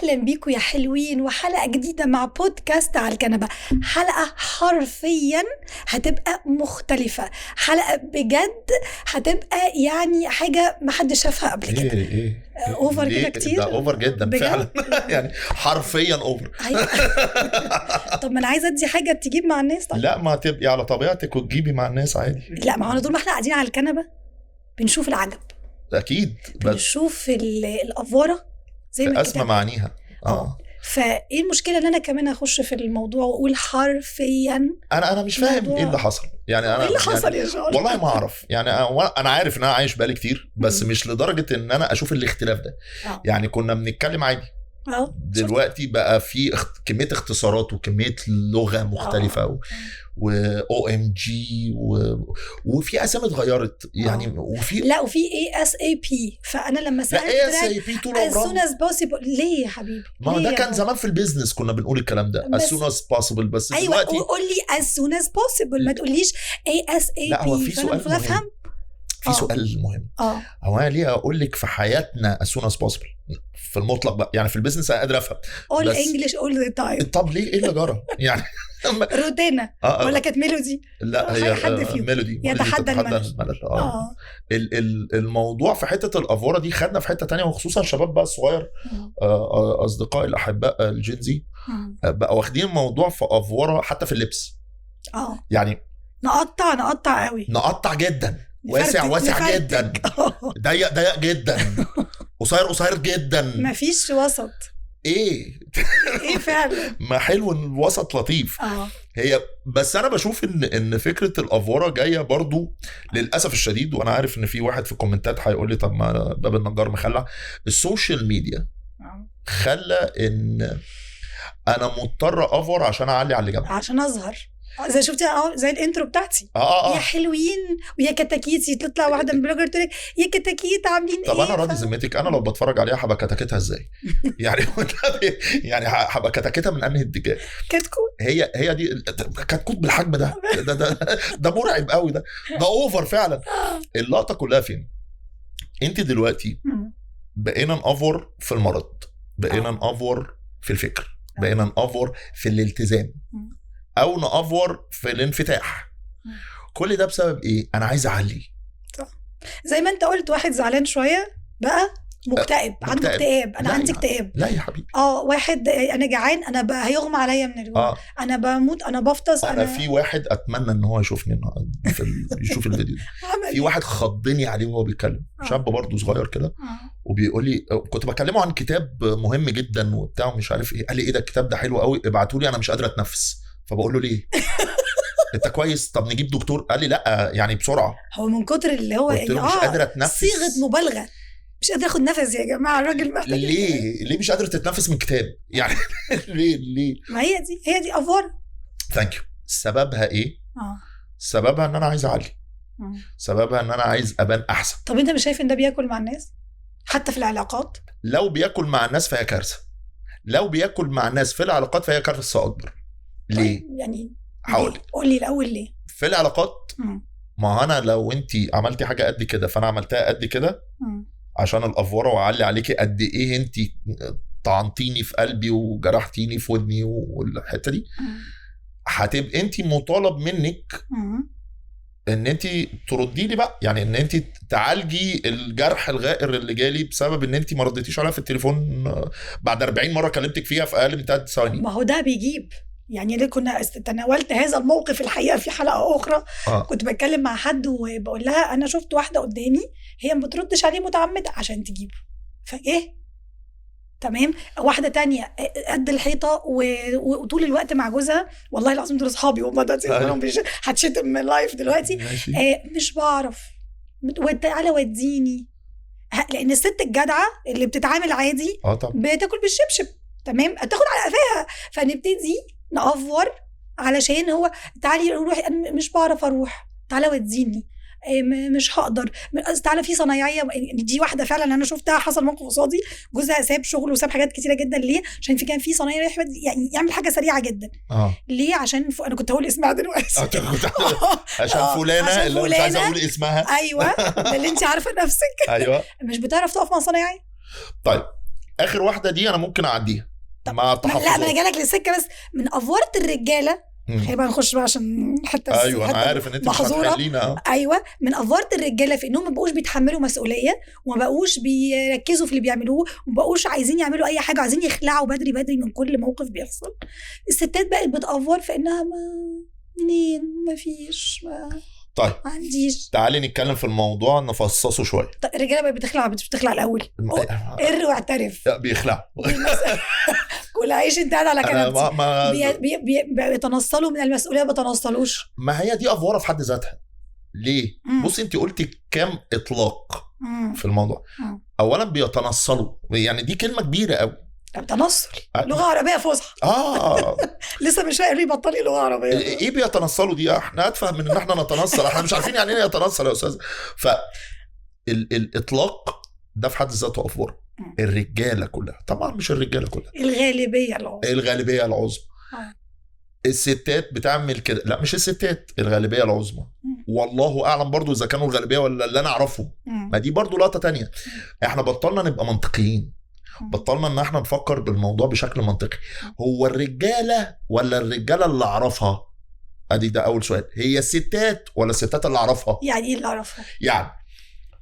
أهلا بيكم يا حلوين وحلقة جديدة مع بودكاست على الكنبة. حلقة حرفيا هتبقى مختلفة، حلقة بجد هتبقى يعني حاجة ما حد شافها قبل كده. ايه اوفر كده كتير، ده اوفر جدا بجد؟ فعلا يعني حرفيا اوفر. طب ما انا عايزة ادي حاجة تجيب مع الناس. طيب لا ما تبقي على طبيعتك وتجيبي مع الناس عادي. لا، ما هو طول ما احنا قاعدين على الكنبة بنشوف العجب، اكيد، بس بنشوف الافوره زي ما اسمى معانيها. فايه المشكله ان انا كمان اخش في الموضوع واقول حرفيا انا مش فاهم ايه اللي حصل. يعني انا ايه اللي حصل يعني يا شباب؟ والله ما اعرف. يعني انا عارف ان انا عايش بقالي كتير، بس مش لدرجه ان انا اشوف الاختلاف ده. يعني كنا بنتكلم عادي، دلوقتي بقى في كميه اختصارات وكميه لغه مختلفه و OMG وفي اسامي اتغيرت يعني. وفي ASAP. فانا لما سالت ASAP طول as soon as possible. ليه يا حبيبي؟ ما ده كان زمان في البيزنس كنا بنقول الكلام ده as soon as possible، بس أيوة دلوقتي قول لي as soon as possible، ما تقوليش ASAP. لا هو في سؤال مهم. في سؤال مهم. هو انا ليه اقول لك في حياتنا as soon as possible في المطلق بقى؟ يعني في البيزنس انا قادر افهم all English all the time. طب ليه؟ ايه اللي جرى يعني؟ روتينا ولا كانت ميلودي؟ لا هي ميلودي يتحدى الملل. الموضوع في حته الافوره دي خدنا في حته تانية، وخصوصا الشباب بقى الصغير، اصدقائي الاحباء الجينزي بقى واخدين الموضوع في افوره حتى في اللبس. يعني نقطع قوي، نقطع جدا، واسع جدا، ضيق جدا، قصير جدا، مفيش وسط. ايه فعلا ما حلو ان الوسط لطيف. هي بس انا بشوف ان فكره الافوره جايه برضو للاسف الشديد. وانا عارف ان في واحد في الكومنتات هيقول لي طب ما باب النجار مخلع. السوشيال ميديا خلى ان انا مضطر افور عشان اعلي على اللي جنبي، عشان اظهر زي شفتي زي الانترو بتاعتي. يا حلوين ويا كتاكيتي، تطلع واحده من بلوجر تقول لك يا كتاكيت عاملين طب انا راضي ذمتك، انا لو بتفرج عليها هبقى كتاكيتها ازاي؟ يعني هبقى كتاكيتها من انهي اتجاه؟ كتكوت. هي دي كتكوت بالحجم ده مرعب قوي، ده اوفر فعلا. اللقطه كلها فين؟ انت دلوقتي بقينا نافور في المرض، بقينا نافور في الفكر، بقينا نافور في الالتزام، او نافور في الانفتاح. كل ده بسبب ايه؟ انا عايز اعلي. صح، زي ما انت قلت، واحد زعلان شويه بقى مكتئب، عنده اكتئاب. انا عندي اكتئاب. لا يا حبيبي. واحد انا جعان، انا هيغمى عليا من الجوع. انا بموت، انا بفطس. انا في واحد اتمنى ان هو يشوفني يشوف الفيديو. في واحد خضني عليه وهو بيتكلم، شاب برضه صغير كده، وبيقول لي كنت بكلمه عن كتاب مهم جدا وبتاع ومش عارف ايه. قال لي ايه ده الكتاب ده حلو قوي، ابعته لي، انا مش قادر اتنفس. فبقول له ليه؟ انت كويس؟ طب نجيب دكتور. قال لي لا يعني بسرعه. هو من كتر اللي هو مش قادر اتنفس، صيغه مبالغه، مش قادر اخد نفس يا جماعه. الراجل محتاج ليه مش قادر تتنفس من كتاب يعني؟ ليه ما هي دي افوره. ثانك يو. سببها ايه؟ سببها ان انا عايز اعلي، سببها ان انا عايز ابان احسن. طب انت مش شايف ان ده بياكل مع الناس حتى في العلاقات؟ لو بياكل مع الناس فهي كارثه، لو بياكل مع الناس في العلاقات فهي كارثه اكبر. ليه؟ يعني هقول قول لي الاول ليه في العلاقات. ما انا لو انت عملتي حاجه قد كده فانا عملتها قد كده عشان الافوره واعلي عليكي قد ايه انت طعنتيني في قلبي وجرحتيني في ودني والحته دي، هتبقى انت مطالب منك ان انت تردي لي بقى. يعني ان انت تعالجي الجرح الغائر اللي جالي بسبب ان انت ما رديتيش عليها في التليفون بعد 40 مره كلمتك فيها في اقل من 3 ثواني. ما هو ده بيجيب يعني. اللي كنا تناولت هذا الموقف الحقيقه في حلقه اخرى. كنت بتكلم مع حد وبقول لها انا شفت واحده قدامي هي ما بتردش عليه متعمد عشان تجيبه، فايه تمام. واحده تانية قد الحيطه وطول الوقت مع جوزها. والله العظيم دول اصحابي والله، ده هتشتم من لايف دلوقتي. مش بعرف، وتعالى وديني. لان الست الجدعه اللي بتتعامل عادي بتاكل بالشبشب، تمام، تاخد على قفاها. فنبتدي نأفور علشان هو تعالي روحي، انا مش بعرف اروح، تعالى وديني، مش هقدر، تعالى في صنايعيه. دي واحده فعلا انا شفتها، حصل موقف قصادي، جوزها ساب شغله وساب حاجات كتيره جدا. ليه؟ عشان كان في صنايعي يعني يعمل حاجه سريعه جدا. ليه؟ عشان انا كنت هقول اسمها دلوقتي. عشان فلانه اللي مش عايزه اقول اسمها. ايوه اللي انت عارفه نفسك. ايوه مش بتعرف تقف مع صنايعي. طيب اخر واحده دي انا ممكن اعديها مع تحفظات. لا انا جالك للسكه، بس من افوره الرجاله خلينا بقى نخش بقى عشان حتى ايوه انا عارف ان انت مش هتحلينا. ايوه من افوره الرجاله في انهم ما بقوش بيتحملوا مسؤوليه، وما بقوش بيركزوا في اللي بيعملوه، وما بقوش عايزين يعملوا اي حاجه، عايزين يخلعوا بدري من كل موقف بيحصل. الستات بقت بتافور في انها منين ما فيش طيب ما عنديش. تعالي نتكلم في الموضوع نفصصه شويه. طيب الرجاله بقت بتخلع الاول واعترف بيخلعوا كل عيش انت قاعد على كنبتي بيتنصلوا من المسؤوليه، ما بيتنصلوش. ما هي دي افوره في حد ذاتها. ليه؟ بصي انت قلتي كام اطلاق في الموضوع. اولا بيتنصلوا، يعني دي كلمه كبيره قوي. تنصل لغه عربيه فصحى. لسه مش قايل بطلي لغه عربيه. ايه بيتنصلوا دي؟ احنا اتفهم من ان احنا نتنصل، احنا مش عارفين يعني ايه يتنصل يا استاذ. الاطلاق ده في حد ذاته افوره. الرجاله كلها طبعا، مش الرجاله كلها، الغالبيه العظمى. الستات بتعمل كده؟ لا مش الستات، الغالبيه العظمى. والله اعلم برضو اذا كانوا الغالبيه ولا اللي انا اعرفه. ما دي برضو لقطه تانية. احنا بطلنا نبقى منطقيين، بطلنا ان احنا نفكر بالموضوع بشكل منطقي. هو الرجاله ولا الرجاله اللي اعرفها؟ ادي ده اول سؤال. هي الستات ولا الستات اللي اعرفها؟ يعني ايه اللي اعرفها؟ يعني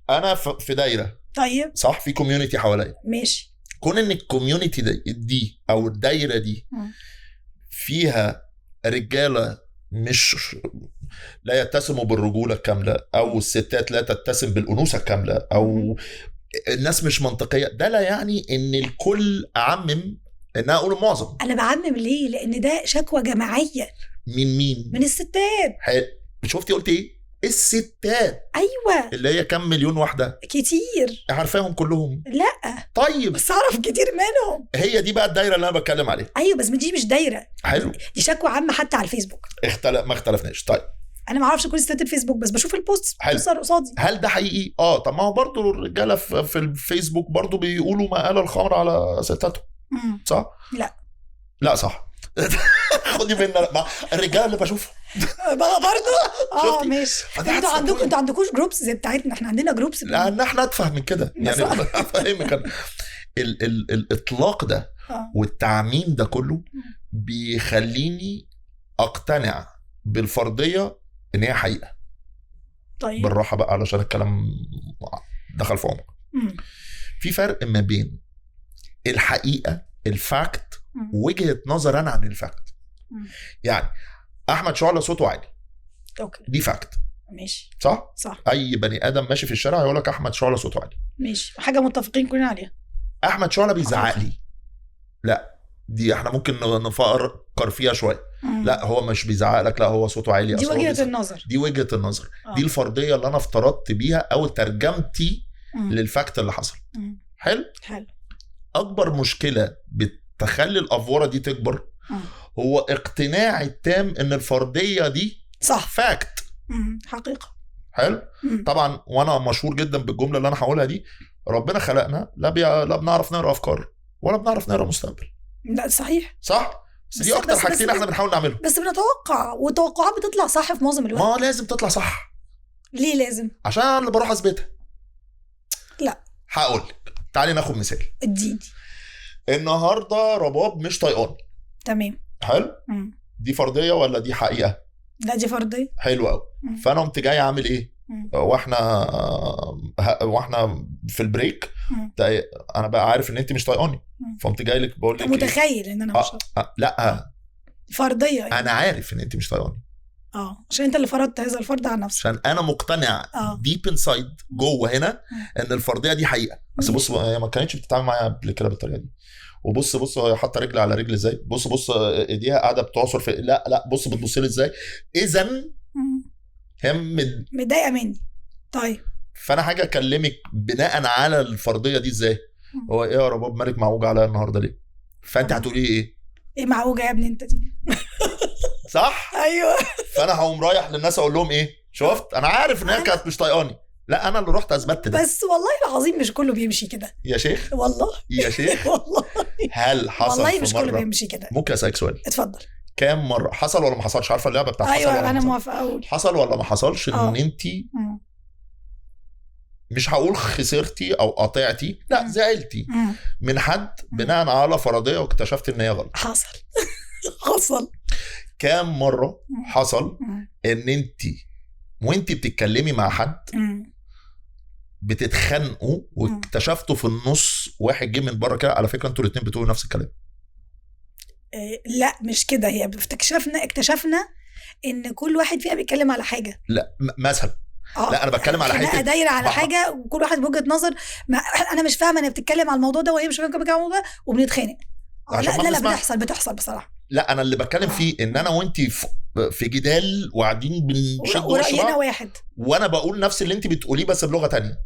انا في دايره، طيب صح، في كوميونتي حواليا، ماشي. كون ان الكوميونتي دي او الدايره دي فيها رجاله مش لا يتسموا بالرجوله الكامله، او الستات لا تتسم بالانوثه الكامله، او الناس مش منطقيه، ده لا يعني ان الكل اعمم، ان انا اقول معظم. انا بعمم ليه؟ لان ده شكوى جماعيه. مين؟ من الستات. شفتي قلت ايه؟ الستات. ايوه اللي هي كم مليون واحده؟ كتير. عارفاهم كلهم؟ لا طيب بس اعرف كتير منهم. هي دي بقى الدايره اللي انا بتكلم عليها. ايوه بس دي مش دايره. حلو، دي شكوى عامه حتى على الفيسبوك. ما اختلفناش. طيب انا ما اعرفش كل ستات الفيسبوك، بس بشوف البوست بتظهر قصادي. هل ده حقيقي؟ طب ما هو برضه الرجاله في الفيسبوك برضه بيقولوا ما قال الخمر على ستاتهم، صح؟ لا صح. خدي مننا الرجاله اللي بشوفهم بقى برضه. ماشي. انتوا عندكوش جروبس زي بتاعتنا؟ احنا عندنا جروبس. لان احنا اتفهم من كده يعني. افهمك الاطلاق ده والتعميم ده كله بيخليني اقتنع بالفرضيه ان هي حقيقه. طيب بالراحه بقى علشان الكلام دخل في عمق. في فرق ما بين الحقيقه الفاكت ووجهه نظر انا عن الفاكت. يعني احمد شعلة صوته عالي، اوكي، دي فاكت، ماشي، صح. اي بني ادم ماشي في الشارع هيقول لك احمد شعلة صوته عالي، ماشي، حاجه متفقين كلنا عليها. احمد شعلة بيزعق لي، لا دي احنا ممكن نفكر فيها شويه. لا هو مش بيزعق لك، لا هو صوته عالي، دي وجهه النظر. دي وجهه النظر. دي الفرضيه اللي انا افترضت بيها او ترجمتي للفاكت اللي حصل. حلو. اكبر مشكله بتخلي الافوره دي تكبر هو اقتناعي التام ان الفرضيه دي صح، فاكت، حقيقه. حلو. طبعا وانا مشهور جدا بالجمله اللي انا هقولها دي، ربنا خلقنا لا بنعرف نقرا افكار ولا بنعرف نقرا مستقبل. لا صحيح، صح. بس دي اكتر حاجتين احنا بنحاول نعملهم، بس بنتوقع، والتوقعات بتطلع صح في معظم الوقت. ما لازم تطلع صح. ليه لازم؟ عشان انا اللي بروح اثبتها. لا هقول لك، تعالي ناخد مثال. اديني. النهارده رباب مش طايقاني، تمام، حلو. دي فرضيه ولا دي حقيقه؟ لا دي فرضيه. حلو قوي. فانا قمت جاي اعمل ايه؟ واحنا في البريك انا بقى عارف ان انت مش طايقاني، فقمت جاي لك بقول لك متخيل ان انا مش لا فرضيه يعني. انا عارف ان انت مش طايقاني، عشان انت اللي فرضت هذا الفرض على نفسك، عشان انا مقتنع ديب انسايد جوه هنا ان الفرضيه دي حقيقه. بس بص، هي ما كانتش بتتعامل معايا قبل كده بالطريقه دي. وبص هي حاطه رجل على رجل ازاي، بص ايديها قاعده بتعصر في لا بص بتبص لي ازاي. اذا هي متضايقه مني. طيب فانا حاجه اكلمك بناء على الفرضيه دي ازاي. هو ايه يا رباب مالك معوجه عليا النهارده ليه؟ فانت هتقولي ايه معوجه يا ابني انت دي؟ صح. ايوه. فانا هقوم رايح للناس اقول لهم ايه؟ شفت انا عارف ان هي كانت مش طايقاني، لا انا اللي رحت اثبتت ده. بس والله العظيم مش كله بيمشي كده يا شيخ، والله يا شيخ والله. هل حصل والله مش كله بيمشي كده؟ ممكن اسالك سؤال؟ اتفضل. كام مره حصل ولا ما حصلش؟ عارفه اللعبه بتاعت حصل؟ ايوه انا موافقه اقول حصل ولا ما حصلش ان انت مش هقول خسرتي او قطعتي، لا زعلتي من حد بناء على فرضيه واكتشفت ان هي غلط. حصل كام مره حصل ان انت وانت بتتكلمي مع حد بتتخانقوا واكتشفتوا في النص واحد جه من بره كده على فكره انتوا الاثنين بتقولوا نفس الكلام؟ لا مش كده، هي اكتشفنا ان كل واحد فينا بيتكلم على حاجه. لا مثلا لا انا بتكلم على حته دايره على حاجه وكل واحد بوجهه نظر، انا مش فاهمه انا بتتكلم على الموضوع ده وهي مش فاهمه بتتكلم على الموضوع ده وبنتخانق. لا بتحصل بصراحه. لا انا اللي بتكلم فيه ان انا وانتي في جدال وقاعدين بنشد ورأينا واحد وانا بقول نفس اللي انت بتقوليه بس بلغه تانية،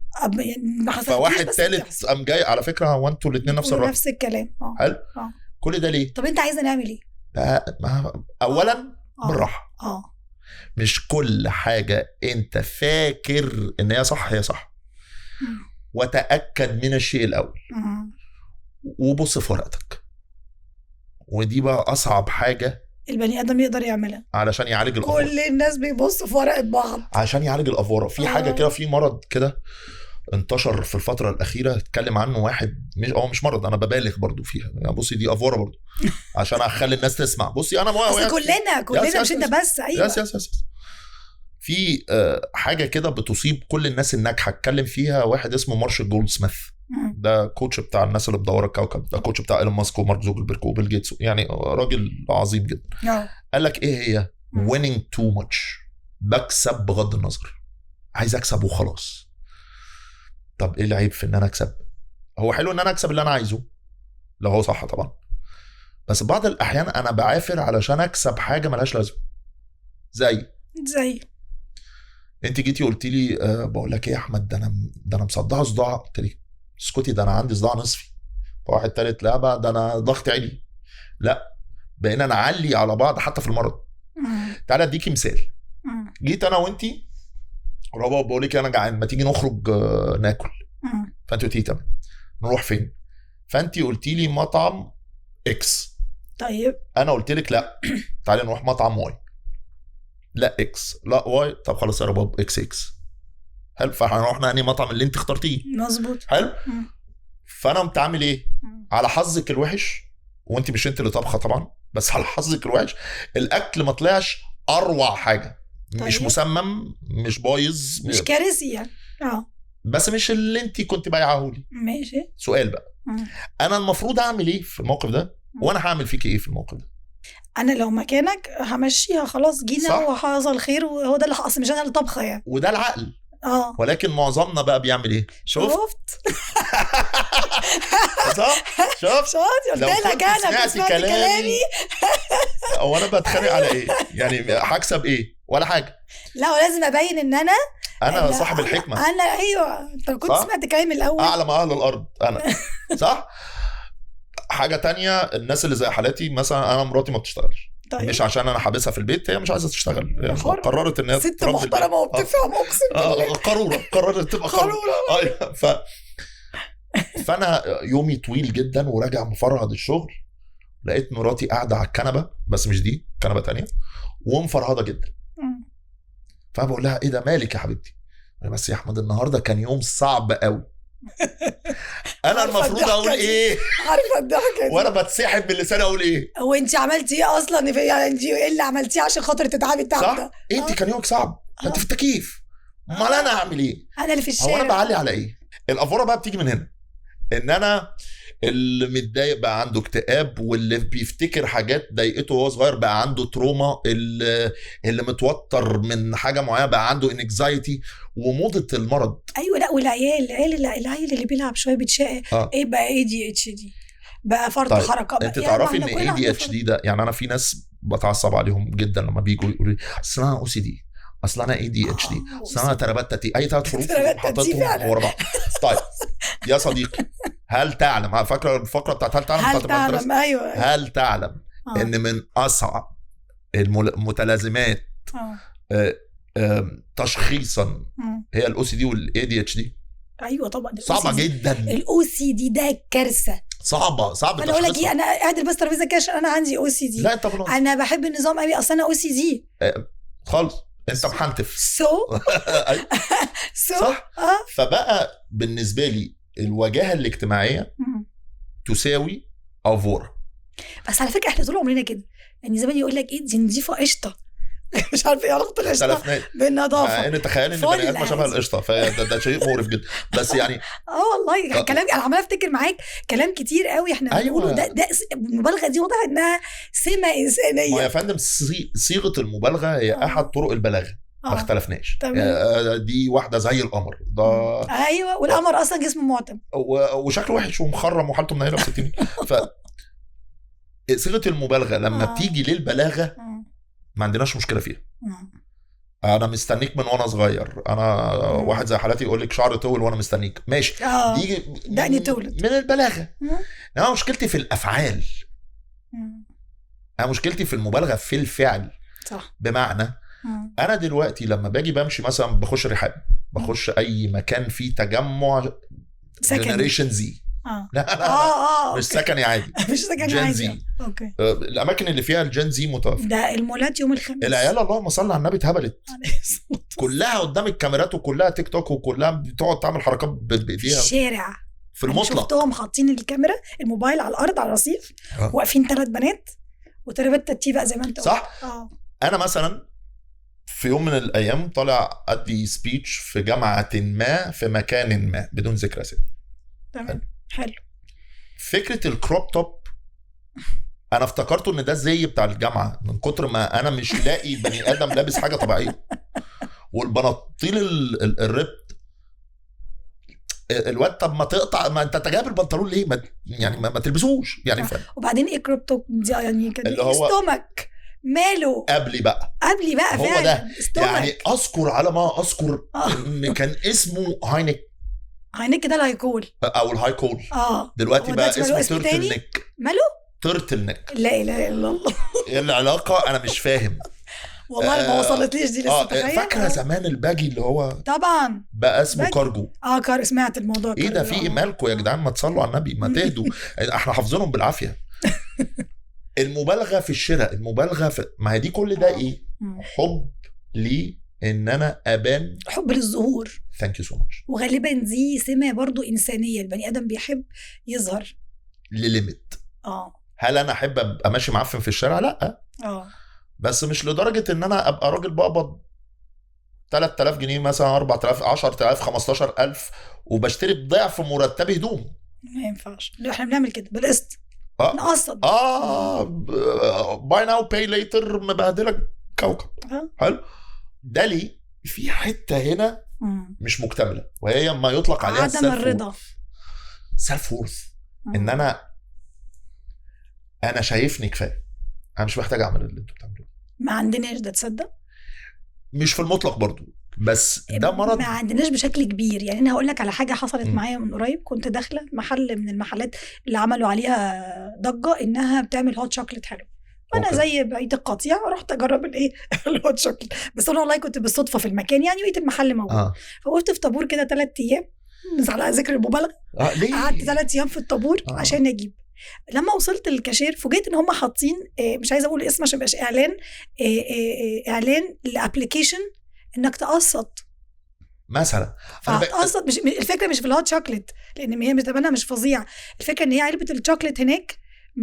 فواحد ثالث قام جاي على فكره هو انتوا الاثنين نفس الرأي نفس الكلام. حلو. كل ده ليه؟ طب انت عايزنا نعمل ايه؟ اولا بالراحه. مش كل حاجه انت فاكر ان هي صح هي صح. وتأكد من الشيء الاول وبص في ورقتك، ودي بقى اصعب حاجه البني ادم يقدر يعملها علشان يعالج الافوره. كل الناس بيبصوا في ورقه بعض عشان يعالج الافوره. في حاجه كده، في مرض كده انتشر في الفتره الاخيره اتكلم عنه واحد، مش مرض، انا ببالغ برضو فيها يعني، بصي دي افوره برضو عشان اخلي الناس تسمع. بصي انا كلنا مش انت بس. ايوه يس. في حاجه كده بتصيب كل الناس الناجحه اتكلم فيها واحد اسمه مارشال جولدسميث. ده كوتش بتاع الناس اللي بدور الكوكب، ده كوتش بتاع ايلون ماسك ومارك زوكربيرج وبيل جيتس، يعني راجل عظيم جدا. قال لك ايه هي winning too much، بكسب بغض النظر، عايز اكسب وخلاص. طب ايه العيب في ان انا اكسب؟ هو حلو ان انا اكسب اللي انا عايزه لو هو صح طبعا، بس بعض الاحيان انا بعافر علشان اكسب حاجه ملهاش لازمه. زي انت جيتي قلت لي بقول لك ايه يا احمد، ده انا مصدعه صداع. قلت لي اسكتي، ده انا عندي صداع نصفي. فواحد تالت لا بقى ده انا ضغط عالي. لا بقينا نعلي على بعض حتى في المرض. تعالى اديكي مثال. جيت انا وانتي رباب بقول لك انا جعان، ما تيجي نخرج ناكل. فانت قلتي تمام، نروح فين؟ فانت قلتي لي مطعم اكس. طيب انا قلت لك لا تعالي نروح مطعم واي. لا اكس لا واي. طب خلاص يا رباب اكس. حلو. فاحنا انهي مطعم اللي انت اخترتيه؟ مظبوط. حلو. فانا قمت عامل ايه؟ على حظك الوحش، وانت مش انت اللي طبخه طبعا، بس على حظك الوحش الاكل ما طلعش اروع حاجه. طيب. مش مسمم، مش بايظ، مش كارثي يعني. بس مش اللي انت كنت بايعاهولي. ماشي. سؤال بقى، انا المفروض اعمل ايه في الموقف ده؟ وانا هعمل فيك ايه في الموقف ده؟ انا لو مكانك همشيها خلاص، جينا وحصل خير، وهو ده اللي حصل، مش انا اللي طبخه يعني. وده العقل. ولكن معظمنا بقى بيعمل ايه؟ شفت قلت لك انا بسمعت كلامي او انا بتخانق على ايه يعني؟ هكسب ايه ولا حاجه؟ لا ولازم ابين ان انا صاحب الحكمه. انا ايوه انت كنت سمعت كلامي الاول. اعلم اهل الارض انا. صح. حاجه تانية، الناس اللي زي حالاتي مثلا، انا مراتي ما بتشتغلش. طيب. مش عشان انا حابسها في البيت، هي مش عايزه تشتغل، يعني قررت ان هي ست محترمه وبتفهم، اقسم بالله. قررت تبقى قاروره. فانا يومي طويل جدا وراجع مفرهد الشغل، لقيت مراتي قاعده على الكنبه، بس مش دي، كنبه تانية، ومفرهده جدا. فبقول لها ايه ده مالك يا حبيبتي؟ بس يا احمد النهارده كان يوم صعب قوي. انا المفروض اقول ايه؟ عارفه الضحكه دي، وانا بتسحب باللسان اقول ايه؟ هو انت عملتي ايه اصلا؟ انت ايه اللي عملتيه عشان خاطر تتعبي التعب ده؟ انت كان يومك صعب، انت في التكييف، امال انا اعمل ايه؟ انا اللي في الشارع. هو انا بعلي على ايه؟ الافوره بقى بتيجي من هنا، ان انا اللي متضايق بقى عنده اكتئاب، واللي بيفتكر حاجات ضايقته وهو صغير بقى عنده تروما، اللي متوتر من حاجه معينه بقى عنده انكزايتي وموضه المرض. ايوه. لا والعيال اللي بيلعب شويه بتشقى ايه بقى ADHD بقى فرط حركه بقى. انت تعرفي ان ADHD ده يعني انا في ناس بتعصب عليهم جدا لما بيجوا يقولوا لي اصل انا OCD، اصل انا ADHD، اصل انا تربتتي، اي 3 حروف حطيتهم ورا بعض. طيب يا صديقي، هل تعلم، فاكره الفقره بتاعت هل تعلم؟ ايوه. هل تعلم ان من اصعب المتلازمات تشخيصا هي الOCD والADHD؟ ايوه طبعا. صعبه جدا. الOCD ده كارثه صعبه. انا اقول لك ايه، انا قاعد بس ترابيزه كده عشان انا عندي OCD. لا طبعا انا بحب النظام قوي، اصلا انا OCD خالص. انت محنتف صح. فبقى بالنسبه لي الوجاهه الاجتماعيه تساوي افوره. بس على فكره احنا طول عمرنا كده، يعني زمان يقول لك ايه دي نضيفه قشطه مش عارف ايه علاقه القشطه بالنظافه، انا تخيل ان بني ادم شبه القشطه، فده شيء مقرف جدا. بس يعني والله كلام انا عماله افتكر معاك كلام كتير قوي احنا بنقوله. ده المبالغه دي واضح انها سمه انسانيه. ما يا فندم صيغه المبالغه هي احد طرق البلاغه، ما اختلفناش. دي واحده زي القمر ده. ايوه، والقمر اصلا جسمه معتم وشكله وحش ومخرم وحالته منيله في 60. ف صيغه المبالغه لما بتيجي للبلاغه ما عندناش مشكله فيها. انا مستنيك من وانا صغير، انا واحد زي حالاتي يقول لك شعر طول وانا مستنيك، ماشي. دي دقني تولد من البلاغه. انا مشكلتي في الافعال، انا مشكلتي في المبالغه في الفعل. صح. بمعنى انا دلوقتي لما باجي بمشي مثلا، بخش رحاب، بخش اي مكان فيه تجمع جنريشن زي، لا مش سكني عادي، مش سكني عادي. اوكي. الاماكن اللي فيها الجن زي متوفر، ده المولات يوم الخميس، العيال اللهم صل على النبي اتهبلت كلها قدام الكاميرات، وكلها تيك توك، وكلها بتقعد تعمل حركات بايديها في الشارع. في المطلق شفتهم حاطين الكاميرا الموبايل على الارض على الرصيف، واقفين 3 بنات وتربت تتيبه زي ما انت صح. انا مثلا في يوم من الايام طالع ادي سبيتش في جامعه ما في مكان ما بدون ذكر اسم. تمام. حلو. فكره الكروب توب انا افتكرته ان ده زي بتاع الجامعه، من كتر ما انا مش لاقي بني ادم لابس حاجه طبيعيه. والبناطيل الربط، الواد طب ما تقطع، ما انت جايب البنطلون ليه؟ ما تلبسوش يعني. وبعدين ايه كروب توب دي؟ يعني كان استومك ماله قبلي بقى هو فعلا ده يعني. اذكر على ما اذكر ان كان اسمه هاينك ده الهايكول او الهايكول. دلوقتي بقى اسمه تيرتل نيك. ماله تيرتل نيك؟ لا اله الا الله. ايه العلاقه؟ انا مش فاهم والله. ما وصلتليش دي لسه. فاكره زمان الباجي اللي هو طبعا بقى اسمه كارجو. سمعت الموضوع. ايه ده؟ في مالكم يا جدعان؟ ما تصلوا على النبي، ما تهدوا. احنا حافظينهم بالعافيه. المبالغه في الشراء، المبالغه في، ما هي دي كل ده ايه؟ حب لي ان انا ابان، حب للظهور. ثانك يو سو ماتش. وغالبا دي سمه برضو انسانيه، البني ادم بيحب يظهر لليميت. هل انا احب ابقى ماشي معفن في الشارع؟ لا. بس مش لدرجه ان انا ابقى راجل بقبض 3000 جنيه مثلا، 4000، 10000، 15000 وبشتري بضعف مرتبي هدوم. ما ينفعش. احنا بنعمل كده بالقسط. نقسط. باي ناو باي ليتر، مبهدلك كوكب. حلو. ده ليه في حته هنا مش مكتمله، وهي ما يطلق عليها عدم الرضا، سيلف وورث. ان انا شايفني كفايه، انا مش محتاج اعمل اللي انتوا بتعملوه. ما عندناش ده، تصدق؟ مش في المطلق برضو، بس ده مرض ما عندناش بشكل كبير. يعني انا هقول لك على حاجه حصلت معايا من قريب. كنت داخله محل من المحلات اللي عملوا عليها ضجه انها بتعمل هوت شوكليت حلو، وانا زي بقيه القطيع رحت اجرب الايه الهوت شوكليت. بس انا والله كنت بالصدفه في المكان، يعني لقيت المحل موجود. فوقفت في طابور كده 3 ايام، مش على ذكر المبالغه. قعدت 3 ايام في الطابور عشان اجيب. لما وصلت للكاشير فوجئت ان هم حاطين، مش عايزه اقول اسم عشان مبقاش اعلان لابلكيشن انك تقسط مثلا. تقسط. مش الفكره مش في الهوت شوكليت، لان هي متبنى مش فظيع. الفكره ان هي علبه الشوكليت هناك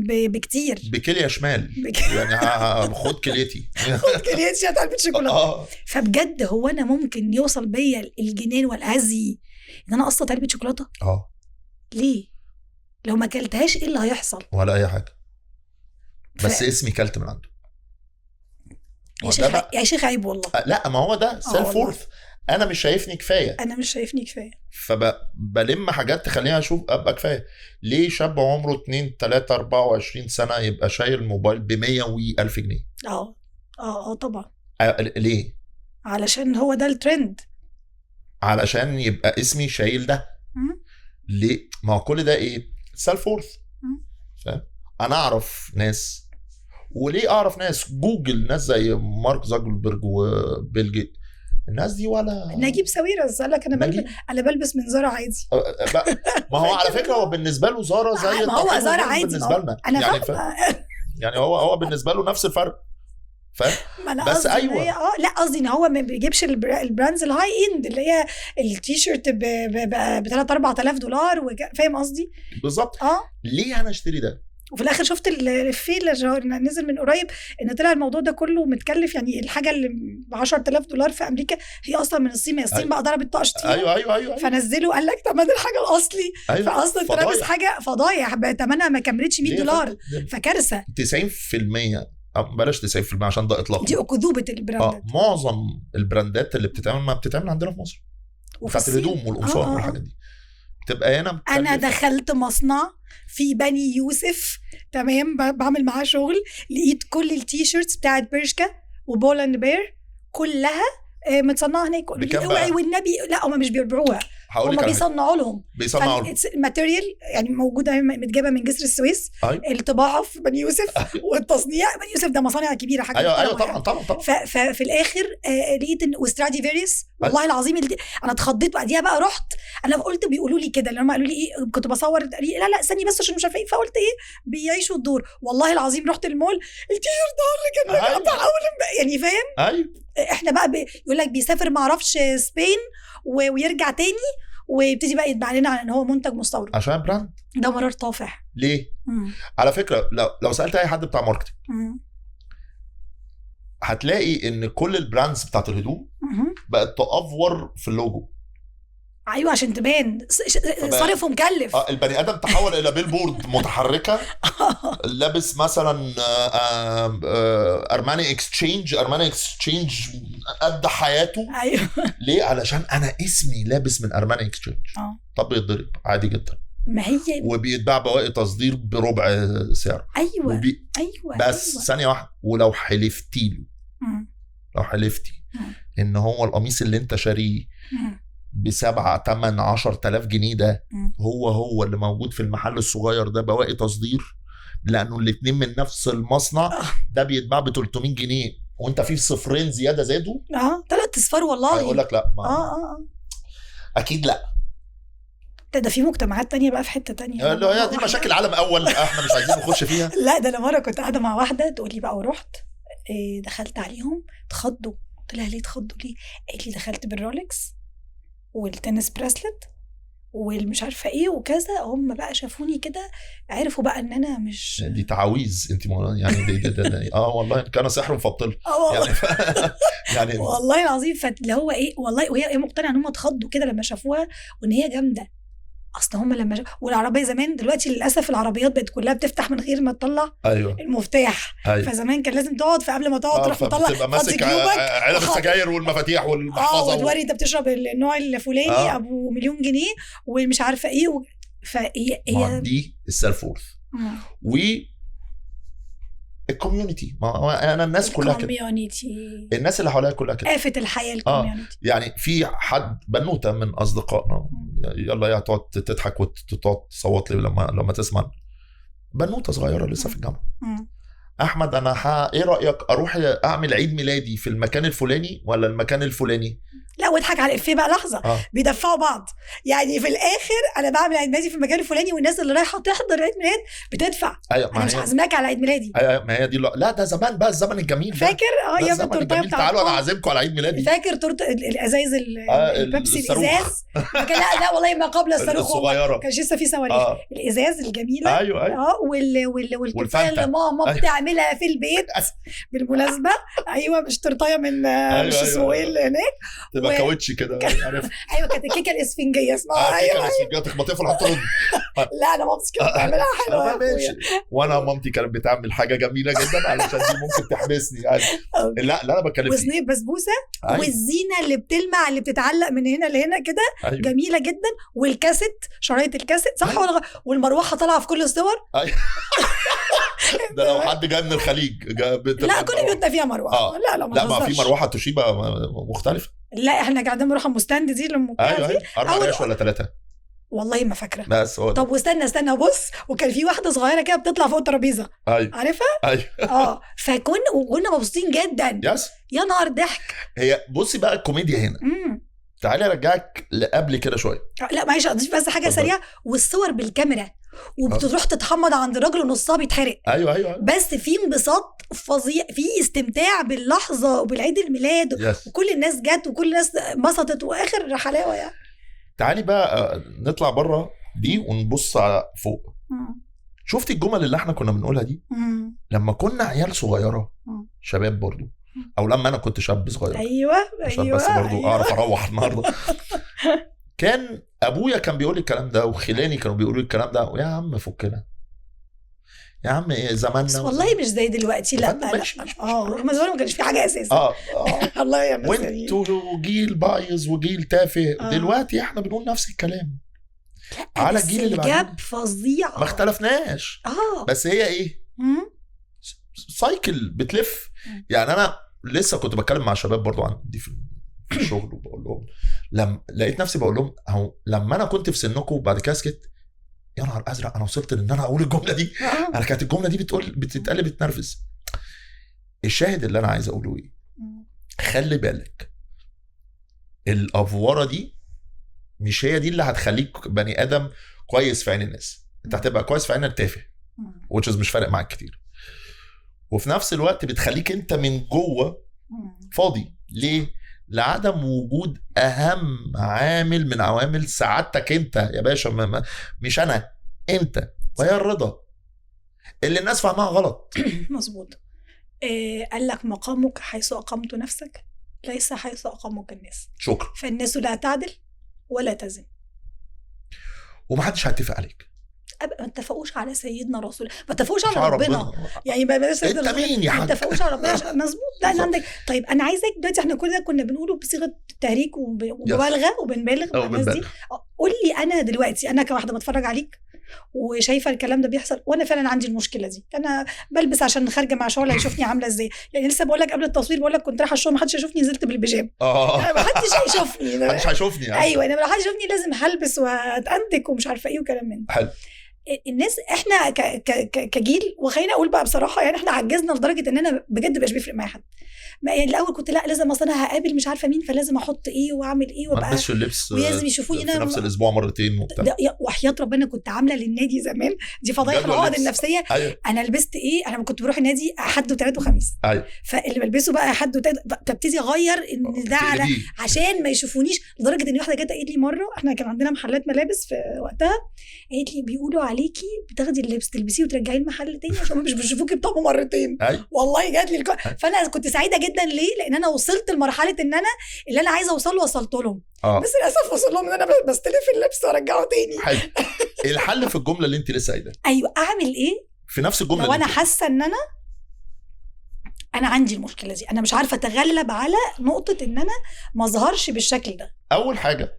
بكتير، بكليه شمال يعني خد كليتي خد كليتي هات علبه شوكولاته. فبجد هو انا ممكن يوصل بيا الجنان والهزي ان انا اقسط علبه شوكولاته؟ ليه؟ لو ما كلتهاش ايه اللي هيحصل؟ ولا اي حاجه. بس اسمي كلت من عنده يا شيخ عيب والله. لا، ما هو ده سيلف وورث. انا مش شايفني كفايه، فبلم حاجات تخليني اشوف ابقى كفايه. ليه شاب عمره 2 3 24 سنه يبقى شايل موبايل ب100,000 جنيه؟ طبعا. ليه؟ علشان هو ده الترند، علشان يبقى اسمي شايل ده. ليه؟ ما هو كل ده ايه؟ سيلف وورث. انا اعرف ناس، وليه اعرف ناس؟ جوجل ناس زي مارك زاكربيرج وبيل جيت، الناس دي ولا نجيب ساويرس قال لك انا بلبس من زارا عادي. ما هو على فكره هو بالنسبه له زارا زي ما هو زارا عادي بالنسبه لنا. انا يعني هو بالنسبه له نفس الفرق. بس ايوه لا قصدي ان هو ما بيجيبش البراندز الهاي اند اللي هي التيشيرت ب 3-4,000 دولار فاهم قصدي بالظبط. ليه انا اشتري ده؟ وفي الاخر شفت الفيل اللي نزل من قريب ان طلع الموضوع ده كله متكلف، يعني الحاجه اللي ب 10,000 دولار في امريكا هي اصلا من الصين، الصين أيوة. بقى ضربت طقشتين. أيوة. فنزلوا قال لك ثمن الحاجه الاصلي. أيوة. فاصلا انت لابس حاجه فضايح ثمنها ما كملتش $100 فكارثه. 90% بلاش 90% عشان ده اطلاق، دي اكذوبه البراندات. معظم البراندات اللي بتتعمل عندنا في مصر بتاعت الهدوم والقمصان والحاجات دي تبقى هنا مكلفة. انا دخلت مصنع في بني يوسف تمام بعمل معاه شغل، لقيت كل التيشيرتس بتاعت برشكا وبولاند بير كلها متصنعه هناك. اوعي والنبي لا هم مش بيبيعوها، هم بيصنعوا لهم الماتيريال يعني موجوده متجابه من جسر السويس. الطباعه في بني يوسف والتصنيع بني يوسف ده مصانع كبيره حاجه. ايوه طبعا. ففي الاخر لقيت ان وسترادي فيريس والله العظيم انا اتخضيت. بعديها بقى رحت انا قلت بيقولوا لي كده لما قالوا لي ايه كنت بصور لا استني بس عشان مش عارفه ايه، فقلت ايه بيعيشوا الدور. والله العظيم رحت المول التيشيرت ده اللي كان قطع يعني فاهم. ايوه احنا بقى يقول لك بيسافر ما اعرفش سبين ويرجع تاني ويبتدي بقى يتباع لنا ان هو منتج مستورد عشان براند. ده مرار طافح ليه؟ على فكره لو سالت اي حد بتاع ماركتنج هتلاقي ان كل البراندز بتاعت الهدوم بقت تأفور في اللوجو. ايوه عشان تبان صارف ومكلف. البني ادم تحول الى بيلبورد متحركه لابس مثلا ارماني اكستشينج قد حياته. ايوه ليه؟ علشان انا اسمي لابس من ارماني اكستشينج. طب بيتضرب عادي جدا. ما هي وبيتباع بواقي تصدير بربع سعر. ايوه بس ثانيه واحده، ولو حلفتي ان هو القميص اللي انت شاريه ب7-8-10,000 جنيه ده هو اللي موجود في المحل الصغير ده بواقي تصدير، لانه الاتنين من نفس المصنع، ده بيتباع ب300 جنيه وانت فيه صفرين زياده زادوا 3 اصفار والله. هيقول لك لا اكيد لا. ده في مجتمعات تانية بقى في حته تانية. لا هي دي مشاكل عالم اول احنا مش عايزين نخش فيها. لا ده انا مره كنت قاعده مع واحده تقول لي بقى ورحت دخلت عليهم اتخضوا. قلت لها ليه اتخضوا ليه؟ قالت لي دخلت بالرولكس والتنس براسلت والمش عارفه ايه وكذا، هم بقى شافوني كده عرفوا بقى ان انا مش دي تعاويذ انت يعني دي والله كان سحر مفضل يعني والله العظيم. فاللي هو ايه والله وهي مقتنعه ان هم اتخضوا كده لما شافوها وان هي جامده. اصل هم لما والعربيه زمان، دلوقتي للاسف العربيات بقت كلها بتفتح من غير ما تطلع المفتاح. فزمان كان لازم تقعد فقبل ما تقعد تروح تطلع تبقى ماسك علب السجاير والمفاتيح والمحفظه وتوري انت بتشرب النوع الفلاني ابو $1,000,000 ومش عارفه ايه فهي دي السيلف وورث و الكوميونتي. ما انا الناس كلها كده، الناس اللي حواليا كلها كده. آفة الحياه الكوميونتي. يعني في حد بنوته من اصدقائنا يلا يا تقعد تضحك وتقعد تصوت لي لما تسمع بنوته صغيره لسه في الجامعه. احمد انا ايه رايك اروح اعمل عيد ميلادي في المكان الفلاني ولا المكان الفلاني؟ لا واضحك على الإفيه بقى لحظه. بيدفعوا بعض يعني في الاخر انا بعمل عيد ميلادي في المكان الفلاني والناس اللي رايحه تحضر عيد ميلاد بتدفع. انا مش عازماك على عيد ميلادي. ما هي دي لا ده زمان بقى الزمن الجميل فاكر يا التورتيه بتاعتكم تعالوا انا عازمكم على عيد ميلادي. فاكر تورته الازايز البيبسي الازاز لا والله ما قبل الصاروخ الصغيره كان لسه في صواريخ الازاز الجميله. ايوه والتورتيه اللي ماما بتعملها في البيت بالمناسبه. ايوه مش تورتيه من مش اسمه ايه اللي هناك تبقى كاوتش كده عارف. ايوه كانت الكيكه الاسفنجيه اسمها. ايوه الاسفنجيه تخبطيها في الحط رد. لا انا مامتي كانت بتعملها حلوه. وانا مامتي كانت بتعمل حاجه جميله جدا علشان دي ممكن تحبسني. لا انا بكلم وصينيه بسبوسه والزينه اللي بتلمع اللي بتتعلق من هنا لهنا كده جميله جدا. والكاسيت شرايط الكاسيت صح ولا والمروحه طالعه في كل الصور. ده لو حد جاي من الخليج لا كل بيوتنا فيها مروحه. لا ما في مروحه توشيبا مختلفه. لا احنا قاعدين مروحه مستند دي ايوه 4 قرش ولا 3 والله ما فاكره. بس طب واستنى بص وكان في واحده صغيره كده بتطلع فوق الترابيزه. عارفها. ايوه كنا مبسوطين جدا. يا نهار ضحك. هي بصي بقى الكوميديا هنا. تعالي ارجعك لقبل كده شويه. لا معلش اضيف بس حاجه سريعه. والصور بالكاميرا وبتروح تتحمض عند الراجل ونصها بيتحرق. ايوه بس في انبساط فظيع، في استمتاع باللحظه وبالعيد الميلاد وكل الناس جت وكل الناس انبسطت واخر حلاوه يعني. تعالي بقى نطلع بره دي ونبص على فوق. شفتي الجمل اللي احنا كنا بنقولها دي لما كنا عيال صغيره شباب برضو، او لما انا كنت شاب صغير. ايوه عشان بس برضو اعرف اروح النهارده. كان ابويا كان بيقول الكلام ده وخلاني كانوا بيقولوا الكلام ده، ويا عم فكنا يا عم ايه زماننا والله مش زي دلوقتي. لا ما زمان ما كانش في حاجه اساسا. الله يا مسلمين وانتوا جيل بايظ وجيل تافه. دلوقتي احنا بنقول نفس الكلام على الجيل اللي بعدين. جاب فظيع ما اختلفناش. بس هي ايه سايكل بتلف. يعني انا لسه كنت بتكلم مع شباب برضو عندي في الشغل وبقول لهم لما لقيت نفسي بقول لهم لما انا كنت في سنكم وبعد كده سكت، يا نهار ازرق انا وصلت ان انا اقول الجمله دي. انا كانت الجمله دي بتتقال بتنرفز. الشاهد اللي انا عايز اقوله ايه، خلي بالك الافوره دي مش هي دي اللي هتخليك بني ادم كويس في عين الناس. انت هتبقى كويس في عين التافه which مش فارق معاك كتير، وفي نفس الوقت بتخليك انت من جوه فاضي. ليه؟ لعدم وجود اهم عامل من عوامل سعادتك انت يا باشا، مش انا، انت، وهي الرضا اللي الناس فاهمها غلط. مظبوط. قال لك مقامك حيث اقمت نفسك ليس حيث اقامك الناس. شكرا. فالناس لا تعدل ولا تزن، ومحدش هيتفق عليك. ما اتفقوش على سيدنا رسول، ما اتفقوش على ربنا. يعني ما انت مين يا حاج؟ ما اتفقوش على ربنا. مظبوط. لا انا عندك. طيب انا عايزك دلوقتي، احنا كل ده كنا بنقوله بصيغه تهريج ومبالغه وبنبالغ مع الناس دي. قول لي انا دلوقتي، انا كواحده بتفرج عليك وشايفه الكلام ده بيحصل، وانا فعلا عندي المشكله دي. انا بلبس عشان خارجه مع شغل هيشوفني عامله ازاي. يعني لسه بقول لك قبل التصوير بقول لك كنت رايحه الشغل ما حدش يشوفني، نزلت بالبيجامه. ما حدش هيشوفني. ايوه انا لو حد يشوفني لازم هلبس واتأنتك ومش عارفه ايه وكلام من ده. الناس احنا كجيل، وخلينا اقول بقى بصراحه يعني احنا عجزنا لدرجه ان انا بجد مش بيفرق معايا حد. يعني الاول كنت لا لازم اصلا انا هقابل مش عارفه مين فلازم احط ايه واعمل ايه وابقى ما اللبس ولازم يشوفوني في نفس الاسبوع مرتين وبتاع. وحياه ربنا كنت عامله للنادي زمان دي فضايح العقد النفسيه. أيوة. انا لبست ايه، انا كنت بروح النادي حد وثلاث وخميس. أيوة. فاللي بلبسه بقى حد وثلاث، فابتدي اغير ان ده على عشان ما يشوفونيش. لدرجه ان واحده جت قالت لي مره، احنا كان عندنا محلات ملابس في وقتها، قالت لي بيقولوا عليكي بتاخدي اللبس تلبسيه وترجعيه المحل تاني عشان مش بيشوفوكي بطقم مرتين. أيوة. والله جات لي فانا كنت سعيده جدا. ليه؟ لان انا وصلت لمرحله ان انا اللي انا عايزه اوصل له وصلت لهم. بس للاسف وصل لهم ان انا بستلف اللبس وارجعه تاني. حلو. الحل في الجمله اللي انت لسه قايلها. ايوه اعمل ايه في نفس الجمله لو انا حاسه ان انا عندي المشكله دي، انا مش عارفه اتغلب على نقطه ان انا ما اظهرش بالشكل ده. اول حاجه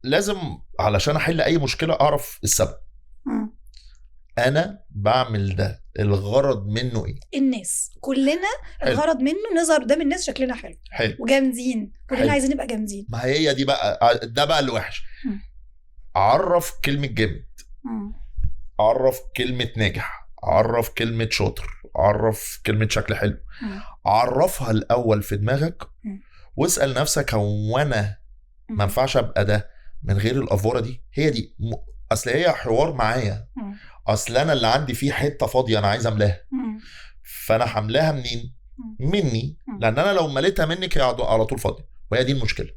لازم علشان احل اي مشكله اعرف السبب. انا بعمل ده الغرض منه ايه؟ الناس كلنا حلو. الغرض منه نظهر قدام الناس شكلنا حلو وجامدين، كلنا عايزين نبقى جامدين. ما هي دي بقى، ده بقى الوحش. عرف كلمه جامد، عرف كلمه ناجح، عرف كلمه شاطر، عرف كلمه شكل حلو. عرفها الاول في دماغك واسال نفسك هو انا ما ينفعش ابقى ده من غير الافوره دي. هي دي اصل هي حوار معايا. اصل انا اللي عندي فيه حته فاضيه انا عايز املاها، فانا حملاها منين؟ مني. لان انا لو مليتها منك هي على طول فاضيه، وهي دي المشكله.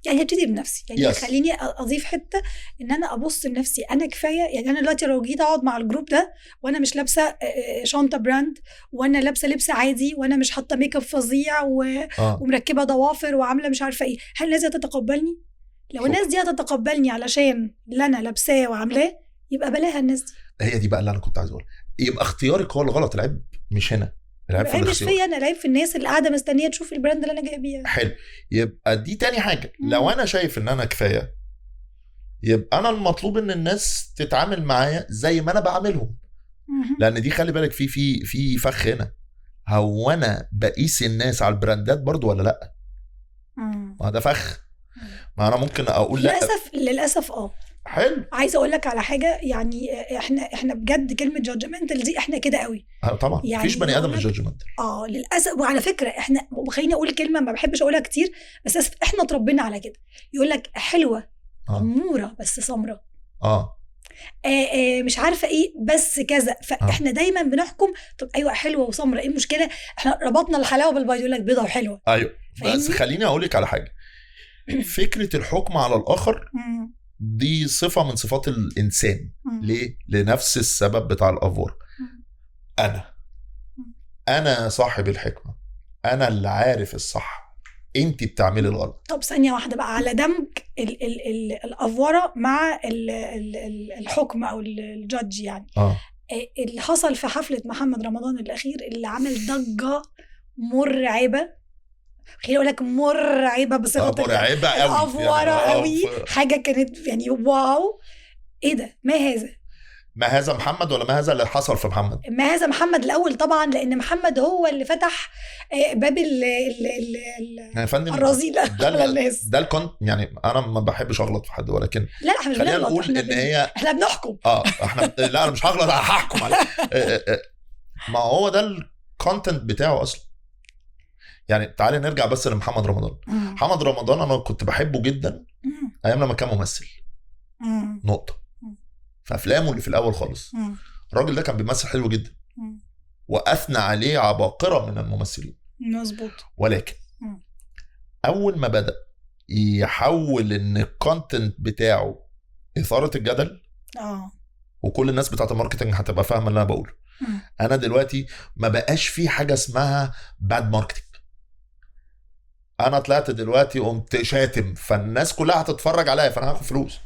يعني ابتدي بنفسي، يعني خليني اضيف حته ان انا ابص لنفسي انا كفايه. يعني انا دلوقتي لو جيت اقعد مع الجروب ده وانا مش لابسه شنطه براند، وانا لابسه لبس عادي، وانا مش حاطه ميك اب فظيع ومركبه ضوافر وعامله مش عارفه ايه، هل الناس دي هتتقبلني؟ لو الناس دي هتتقبلني علشان اللي انا لابساه وعاملاه يبقى بلاها الناس دي. هي دي بقى اللي انا كنت عايز اقولها. يبقى اختيارك هو الغلط، العيب مش هنا، العيب مش فيا انا، العيب في الناس اللي قاعده مستنيه تشوف البراند اللي انا جايه بيها. حلو. يبقى دي تاني حاجه. لو انا شايف ان انا كفايه يبقى انا المطلوب ان الناس تتعامل معايا زي ما انا بعاملهم. لان دي خلي بالك في فخ هنا. هو انا بقيس الناس على البراندات برضو ولا لا؟ ما ده فخ. ما انا ممكن اقول لا للاسف حلو. عايزه اقول لك على حاجه، يعني احنا بجد كلمه جادجمنتال دي احنا كده قوي. طبعا يعني مفيش بني ادم مش جادجمنتال. للاسف. وعلى فكره احنا، وخليني اقول كلمه ما بحبش اقولها كتير بس احنا اتربينا على كده. يقول لك حلوه اموره بس سمره. مش عارفه ايه بس كذا. فاحنا دايما بنحكم طب ايوه حلوه وسمره، ايه المشكله؟ احنا ربطنا الحلاوه بالبيض، يقول لك بيضه وحلوه. ايوه بس خليني اقول لك على حاجه. فكره الحكم على الاخر دي صفه من صفات الانسان. ليه؟ لنفس السبب بتاع الافور. انا صاحب الحكمه، انا اللي عارف الصح، انت بتعملي الغلط. طب ثانيه واحده بقى على دمج الافوره مع الحكم او الجادج يعني. اللي حصل في حفله محمد رمضان الاخير اللي عمل ضجه مرعبه، خليني اقول لك مرعبه بصيغه مرعبه قوي، افوره قوي، حاجه كانت يعني واو. ايه ده؟ ما هذا محمد ولا ما هذا اللي حصل في محمد؟ ما هذا محمد الاول طبعا، لان محمد هو اللي فتح باب الرذيله على الناس. ده الكونت يعني. انا ما بحبش اغلط في حد، ولكن لا احنا مش بنغلط، احنا بنحكم. لا انا مش هغلط، انا هحكم عليه. ما هو ده الكونتنت بتاعه اصلا. يعني تعالي نرجع بس لمحمد رمضان. محمد رمضان انا كنت بحبه جدا ايام لما كان ممثل. نقطه. في افلامه اللي في الاول خالص الراجل ده كان بيمثل حلو جدا واثنى عليه عباقره من الممثلين. مظبوط. ولكن اول ما بدا يحول ان الكونتنت بتاعه اثاره الجدل، وكل الناس بتاعه الماركتنج هتبقى فاهمه اللي انا بقوله. انا دلوقتي ما بقاش في حاجه اسمها باد ماركتنج. انا طلعت دلوقتي قمت شاتم، فالناس كلها هتتفرج عليا، فانا هاخد فلوس.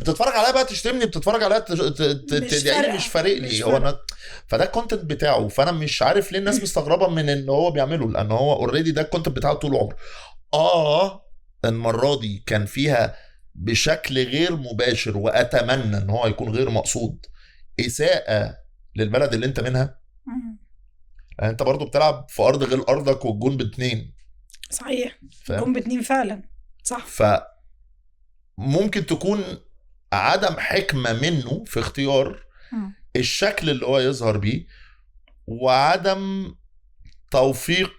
بتتفرج عليا بقى تشتمني، بتتفرج عليا تدعيني، مش فارق لي. هو أنا فده الكونتنت بتاعه. فانا مش عارف ليه الناس مستغربه من ان هو بيعمله، لان هو اوريدي ده الكونتنت بتاعه طول عمره. المره دي كان فيها بشكل غير مباشر، واتمنى ان هو يكون غير مقصود، اساءه للبلد اللي انت منها. يعني انت برضو بتلعب في ارض غير ارضك، والجون ب2. صحيح، الجون ب2 فعلا صح. ممكن تكون عدم حكمة منه في اختيار الشكل اللي هو يظهر بيه، وعدم توفيق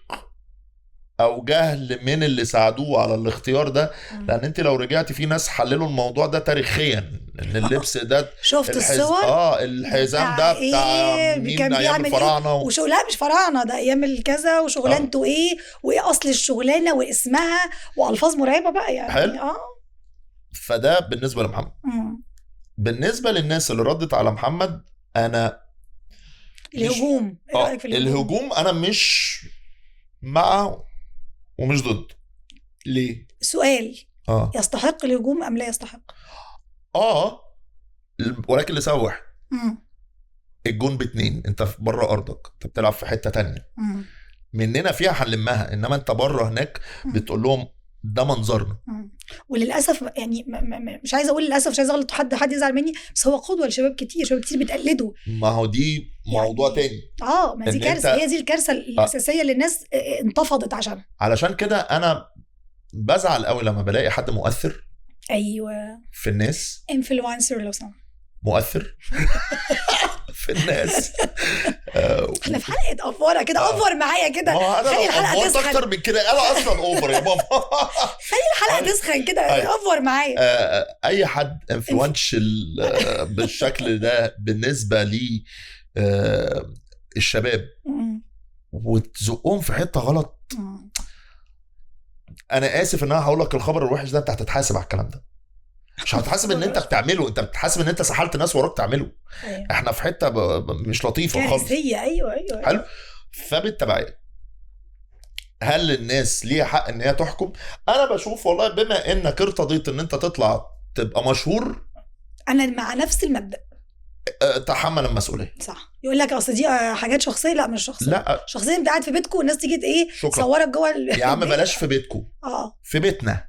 او جهل من اللي ساعدوه على الاختيار ده. لان انت لو رجعتي في ناس حللوا الموضوع ده تاريخيا، ان اللبس ده شفت الصور الحزام ده بتاع مين ايام الفراعنه وشغلها مش فراعنه، ده ايام الكذا وشغلانته وايه اصل الشغلانه واسمها والفاظ مرعبه بقى يعني. حلو. فده بالنسبه لمحمد. بالنسبه للناس اللي ردت على محمد، انا الهجوم الهجوم انا مش مع ومش ضد. ليه؟ سؤال يستحق الهجوم ام لا يستحق؟ ولكن لسبب واحد. الجون ب2، انت بره ارضك، انت بتلعب في حته تانية. مننا فيها هنلمها، انما انت بره هناك بتقول لهم ده منظرنا. وللاسف يعني مش عايزه اقول للاسف، مش عايزه اغلط حد يزعل مني، بس هو قدوه لشباب كتير، شباب كتير بتقلده. ما هو دي موضوع يعني تاني. ما دي كارثه، هي دي الكارثه الاساسيه اللي الناس انتفضت عشانها. علشان كده انا بزعل قوي لما بلاقي حد مؤثر في الناس، انفلونسر لو سمحت، مؤثر في الناس. احنا في حلقه افوره كده، افور معايا كده، خلي الحلقه تسخن اكتر من كده. انا اصلا اوفر يا بابا. خلي الحلقه تسخن كده، افور معايا. اي حد انفلونشل بالشكل ده بالنسبه لي الشباب، وتزقهم في حته غلط. انا اسف ان انا هقول لك الخبر الوحش ده، انت هتتحاسب على الكلام ده. مش هتحاسب ان انت بتعمله، انت بتحاسب ان انت سحلت ناس وراك تعمله. احنا في حته مش لطيفه خالص. كارثيه. ايوه حلو. فبالتبعيه هل الناس ليها حق ان هي تحكم؟ انا بشوف والله بما انك ارتضيت ان انت تطلع تبقى مشهور، انا مع نفس المبدأ. تحمل المسؤوليه. صح. يقول لك اصل دي حاجات شخصيه. لا مش شخصيه. لا شخصيه. انت قاعد في بيتكم والناس تيجي تصورك جوه يا عم بلاش في بيتكم. في بيتنا،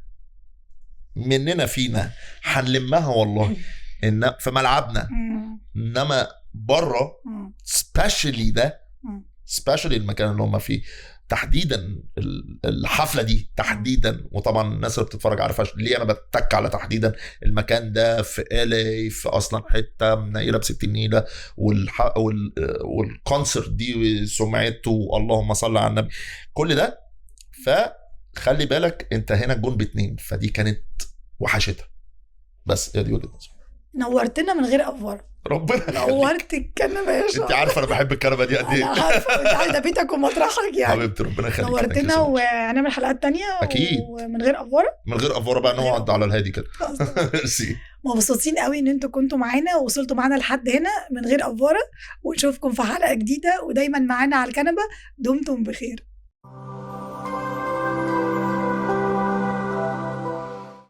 مننا فينا هنلمها والله. ان في ملعبنا. انما بره سبيشالي ده، سبيشالي المكان اللي هم فيه تحديدا، الحفله دي تحديدا. وطبعا الناس اللي بتتفرج عارفه ليه انا بتك على تحديدا المكان ده في LA، في اصلا حته منيله ب60 نيله، والكونسرت دي سمعته اللهم صل على النبي، كل ده. فخلي بالك انت هنا الجون ب2، فدي كانت وحشتها. بس هي دي وجهة نظري. نورتنا من غير افوره. ربنا نورت الكنبه يا شاطر. انت عارفه انا بحب الكنبه دي قد ايه. انا عارفه ده بيتك ومطرحك يعني. حبيبتي ربنا يخليك. نورتنا وهنعمل حلقات تانية اكيد ومن غير افوره. من غير افوره بقى نقعد على الهادي كده. مبسوطين قوي ان انتوا كنتوا معانا ووصلتوا معانا لحد هنا من غير افوره، ونشوفكم في حلقه جديده ودايما معانا على الكنبه. دمتم بخير.